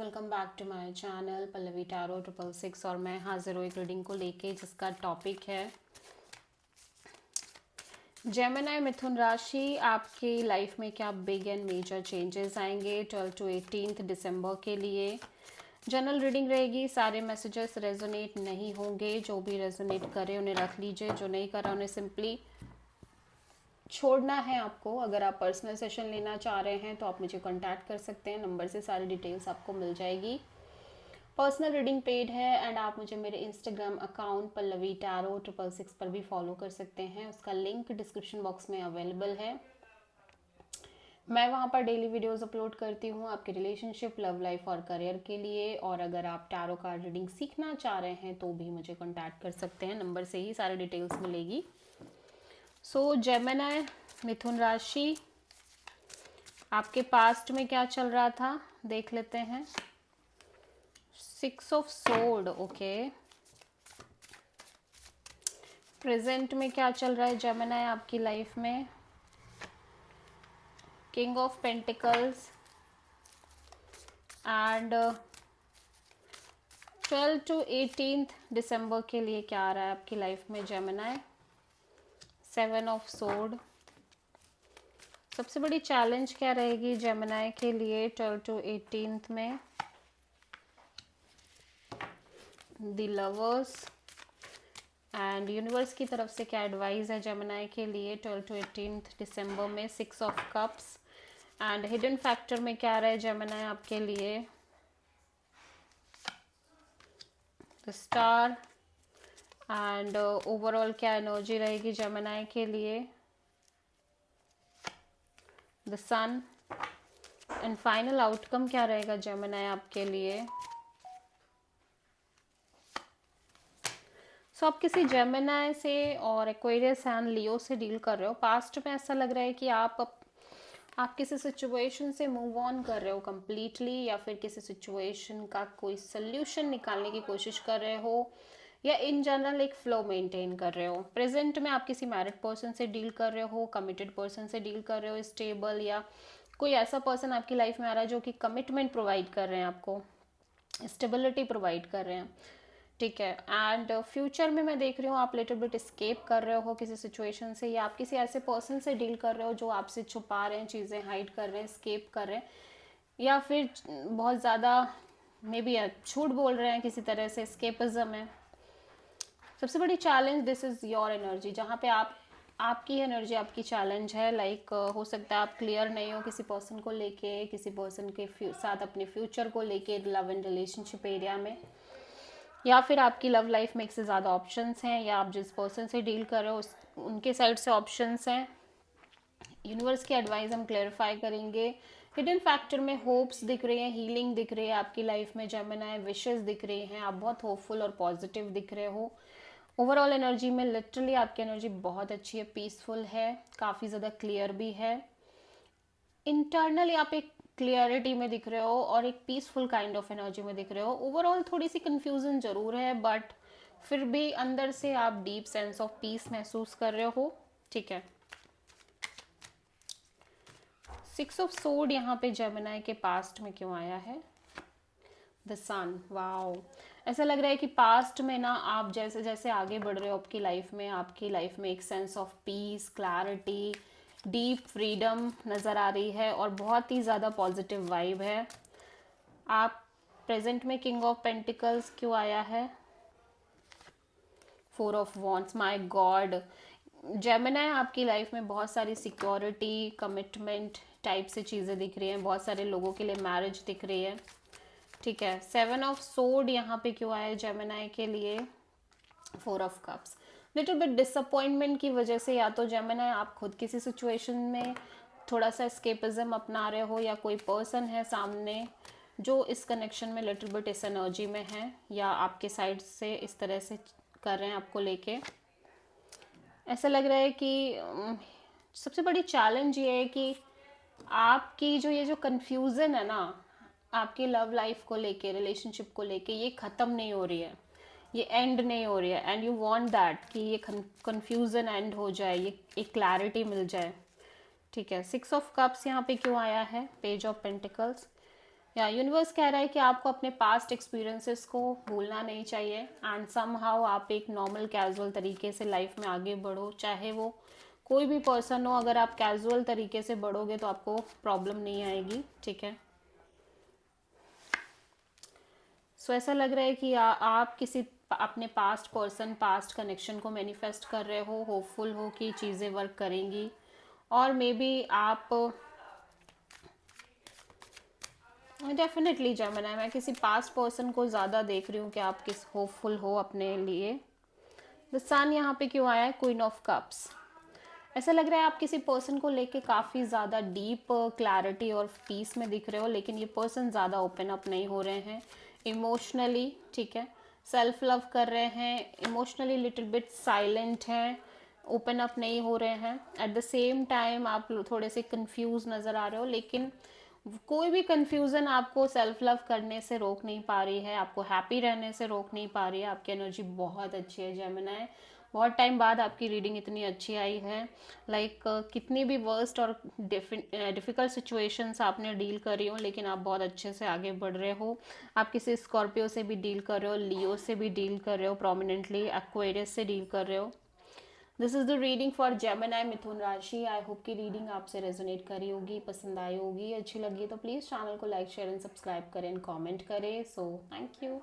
Welcome back to my channel Pallavi tarot 666 और मैं हाजिर हूँ एक रीडिंग को लेके जिसका टॉपिक है जेमिनी मिथुन राशि। आपकी लाइफ में क्या बिग एंड मेजर चेंजेस आएंगे 12 to 18 दिसंबर के लिए। जनरल रीडिंग रहेगी, सारे मैसेजेस रेजोनेट नहीं होंगे, जो भी रेजोनेट करे उन्हें रख लीजिए, जो नहीं करा उन्हें सिंपली छोड़ना है आपको। अगर आप पर्सनल सेशन लेना चाह रहे हैं तो आप मुझे कांटेक्ट कर सकते हैं, नंबर से सारी डिटेल्स आपको मिल जाएगी। पर्सनल रीडिंग पेड है एंड आप मुझे मेरे इंस्टाग्राम अकाउंट पल्लवी टैरो 666 पर भी फॉलो कर सकते हैं, उसका लिंक डिस्क्रिप्शन बॉक्स में अवेलेबल है। मैं वहाँ पर डेली वीडियोस अपलोड करती हूँ आपके रिलेशनशिप, लव लाइफ और करियर के लिए। और अगर आप टैरो कार्ड रीडिंग सीखना चाह रहे हैं तो भी मुझे कांटेक्ट कर सकते हैं, नंबर से ही सारी डिटेल्स मिलेगी। सो जेमिनी मिथुन राशि, आपके पास्ट में क्या चल रहा था देख लेते हैं। 6 ऑफ सोर्ड, ओके। प्रेजेंट में क्या चल रहा है जेमिनी आपकी लाइफ में। King of pentacles and 12 to 18 दिसंबर के लिए क्या आ रहा है आपकी लाइफ में जेमिनी। 7 ऑफ सोर्ड, सबसे बड़ी चैलेंज क्या रहेगी जेमिनी के लिए 12 to 18 में। द लवर्स एंड यूनिवर्स की तरफ से क्या एडवाइस है जेमिनी के लिए 12 to 18 दिसंबर में। 6 of cups and hidden factor में क्या रहा है जेमिनी आपके लिए। द स्टार एंड ओवरऑल क्या एनर्जी रहेगी जेमिनी के लिए। The sun and final outcome क्या रहेगा जेमिनी आपके लिए। सो आप किसी जेमिनी से और एक्वेरियस एंड लियो से डील कर रहे हो। पास्ट में ऐसा लग रहा है कि आप किसी सिचुएशन से मूव ऑन कर रहे हो कम्प्लीटली, या फिर किसी सिचुएशन का कोई सोल्यूशन निकालने की कोशिश कर रहे हो, या इन जनरल एक फ्लो मेंटेन कर रहे हो। प्रेजेंट में आप किसी मैरिड पर्सन से डील कर रहे हो, कमिटेड पर्सन से डील कर रहे हो, स्टेबल, या कोई ऐसा पर्सन आपकी लाइफ में आ रहा है जो कि कमिटमेंट प्रोवाइड कर रहे हैं, आपको स्टेबिलिटी प्रोवाइड कर रहे हैं, ठीक है। एंड फ्यूचर में मैं देख रही हूँ आप लिटिल बिट एस्केप कर रहे हो किसी सिचुएशन से, या आप किसी ऐसे पर्सन से डील कर रहे हो जो आपसे छुपा रहे हैं चीज़ें, हाइड कर रहे हैं, एस्केप कर रहे हैं, या फिर बहुत ज़्यादा मे बी झूठ बोल रहे हैं, किसी तरह से एस्केपिज्म है। सबसे बड़ी challenge, this is your energy, जहाँ पे आपकी एनर्जी आपकी चैलेंज है। लाइक हो सकता है आप क्लियर नहीं हो किसी पर्सन को लेके, किसी पर्सन के साथ अपने फ्यूचर को लेके लव एंड रिलेशनशिप एरिया में, या फिर आपकी लव लाइफ में एक से ज़्यादा ऑप्शंस हैं, या आप जिस पर्सन से डील कर रहे हो उनके साइड से ऑप्शंस हैं। यूनिवर्स की एडवाइस हम क्लेरिफाई करेंगे। हिडन फैक्टर में होप्स दिख रही है, हीलिंग दिख रही है आपकी लाइफ में जेमिनी, विशेस दिख रही हैं, आप बहुत होपफुल और पॉजिटिव दिख रहे हो। ओवरऑल एनर्जी में लिटरली आपकी एनर्जी बहुत अच्छी है, पीसफुल है, काफ़ी ज़्यादा क्लियर भी है। इंटरनली आप एक क्लियरिटी में दिख रहे हो और एक पीसफुल काइंड ऑफ एनर्जी में दिख रहे हो। ओवरऑल थोड़ी सी कंफ्यूजन जरूर है, बट फिर भी अंदर से आप डीप सेंस ऑफ पीस महसूस कर रहे हो, ठीक है। 6 ऑफ सोर्ड यहाँ पे जेमिनी के पास्ट में क्यों आया है। द सन, वाओ, ऐसा लग रहा है कि पास्ट में ना आप जैसे जैसे आगे बढ़ रहे हो आपकी लाइफ में एक sense of peace, clarity, deep freedom नज़र आ रही है और बहुत ही ज़्यादा पॉजिटिव वाइब है। आप प्रेजेंट में किंग ऑफ पेंटिकल्स क्यों आया है। 4 of wands, my God, Gemini आपकी लाइफ में बहुत सारी सिक्योरिटी, कमिटमेंट टाइप से चीज़ें दिख रही हैं, बहुत सारे लोगों के लिए मैरिज दिख रही है, ठीक है। 7 ऑफ सोर्ड यहाँ पे क्यों आया जेमिनी के लिए। 4 of cups, little bit disappointment की वजह से, या तो जेमिनी आप खुद किसी सिचुएशन में थोड़ा सा एस्केपिज्म अपना रहे हो, या कोई पर्सन है सामने जो इस कनेक्शन में लिटिल बिट इस एनर्जी में है, या आपके साइड से इस तरह से कर रहे हैं आपको लेके। ऐसा लग रहा है कि सबसे बड़ी चैलेंज ये है कि आपकी ये जो कन्फ्यूज़न है ना आपकी लव लाइफ को लेके, रिलेशनशिप को लेके, ये ख़त्म नहीं हो रही है, ये एंड नहीं हो रही है, एंड यू वांट दैट कि ये कन्फ्यूज़न एंड हो जाए, ये एक क्लैरिटी मिल जाए, ठीक है। 6 ऑफ कप्स यहाँ पे क्यों आया है। पेज ऑफ पेंटिकल्स, या यूनिवर्स कह रहा है कि आपको अपने पास्ट एक्सपीरियंसेस को भूलना नहीं चाहिए एंड समहाउ आप एक नॉर्मल कैजुअल तरीके से लाइफ में आगे बढ़ो, चाहे वो कोई भी पर्सन हो। अगर आप कैजुअल तरीके से बढ़ोगे तो आपको प्रॉब्लम नहीं आएगी, ठीक है। सो ऐसा लग रहा है कि आप किसी अपने पास्ट पर्सन, पास्ट कनेक्शन को मैनिफेस्ट कर रहे हो, होपफुल हो कि चीज़ें वर्क करेंगी। और मे बी आप डेफिनेटली जेमिनी, मैं किसी पास्ट पर्सन को ज़्यादा देख रही हूँ कि आप किस होपफुल हो अपने लिए। द सन यहाँ पे क्यों आया है? Queen of cups. ऐसा लग रहा है आप किसी पर्सन को लेके काफ़ी ज़्यादा डीप क्लैरिटी और पीस में दिख रहे हो, लेकिन ये पर्सन ज़्यादा ओपन अप नहीं हो रहे हैं इमोशनली, ठीक है। सेल्फ लव कर रहे हैं, इमोशनली लिटिल बिट साइलेंट हैं, ओपन अप नहीं हो रहे हैं। एट द सेम टाइम आप थोड़े से कंफ्यूज नज़र आ रहे हो, लेकिन कोई भी कंफ्यूजन आपको सेल्फ लव करने से रोक नहीं पा रही है, आपको हैप्पी रहने से रोक नहीं पा रही है। आपकी एनर्जी बहुत अच्छी है जेमिनी, बहुत टाइम बाद आपकी रीडिंग इतनी अच्छी आई है। कितनी भी वर्स्ट और डिफ़िकल्ट सिचुएशंस आपने डील करी हो, लेकिन आप बहुत अच्छे से आगे बढ़ रहे हो। आप किसी स्कॉर्पियो से भी डील कर रहे हो, लियो से भी डील कर रहे हो, प्रोमिनेंटली एक्वेरियस से डील कर रहे हो। This is the reading for Gemini मिथुन राशि। आई होप की रीडिंग आपसे रेजोनेट करी होगी, पसंद आई होगी। अच्छी लगी तो प्लीज़ चैनल को लाइक शेयर एंड सब्सक्राइब करें, कमेंट करें। So thank you.